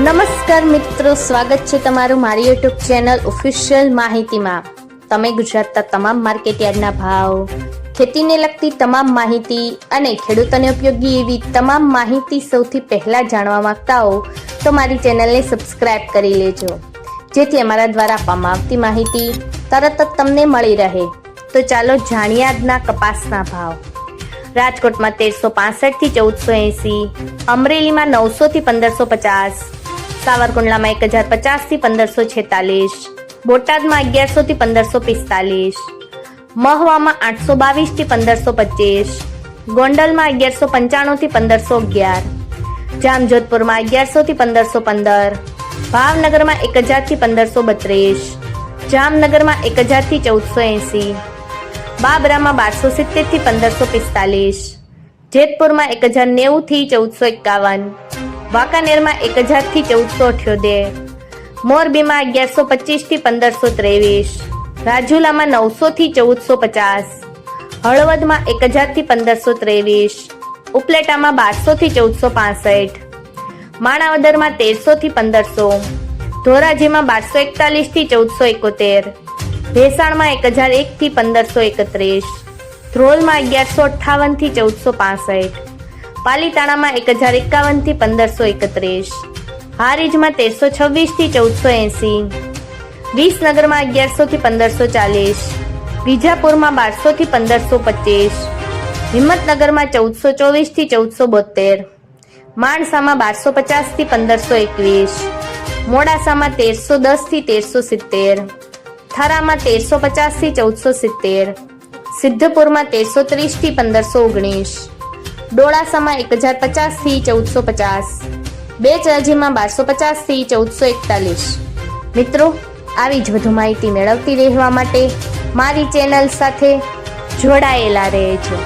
નમસ્કાર મિત્રો, સ્વાગત છે તમારું મારી યુટ્યુબ ચેનલ ઓફિશિયલ માહિતીમાં। તમે ગુજરાતના તમામ માર્કેટયાર્ડના ભાવ, ખેતીને લગતી તમામ માહિતી અને ખેડૂતોને ઉપયોગી એવી તમામ માહિતી સૌથી પહેલા જાણવા માંગતા હો તો મારી ચેનલને સબસ્ક્રાઇબ કરી લેજો, જેથી અમારા દ્વારા આપવામાં આવતી માહિતી તરત જ તમને મળી રહે। તો ચાલો જાણીએ આજના કપાસના ભાવ। રાજકોટમાં 1365 થી 1480, અમરેલીમાં 900 થી 1550, સાવરકુંડલામાં 1050 થી 1546, બોટાદમાં 1100 થી 1545, મહવામાં 822 થી 1525, ગોંડલમાં 1195 થી 1511, જામજોધપુરમાં 1100 થી 1515, ભાવનગરમાં 1000 થી 1532, જામનગરમાં 1000 થી 1480, બાબરામાં 1270 થી 1545, જેતપુરમાં 1090 થી 1451, વાંકાનેરમાં 1000 થી 1478, મોરબીમાં 1125 થી 1523, રાજુલામાં 900 થી 1450, હળવદમાં 1000 થી 1523, ઉપલેટામાં 1200 થી 1465, માણાવદરમાં 1300 થી 1500, ધોરાજીમાં 1241 થી 1471, ભેસાણમાં 1001 થી 1531, ધ્રોલમાં 1158 થી 1465, પાલીતાણામાં 1051 થી 1531, હારીજમાં 1326 થી 1480, વિસનગરમાં 1100 થી 1540, વિજાપુરમાં 1200 થી 1525, હિંમતનગરમાં 1424 થી 1472, માણસામાં 1250 થી 1521, મોડાસામાં 1310 થી 1370, થરામાં 1350 થી 1470, સિદ્ધપુરમાં 1330 થી 1519, ડોળાસામાં 1050 થી 1450, બેચરાજીમાં 1250 થી 1441। મિત્રો, આવી જ વધુ માહિતી મેળવતી રહેવા માટે મારી ચેનલ સાથે જોડાયેલા રહેજો।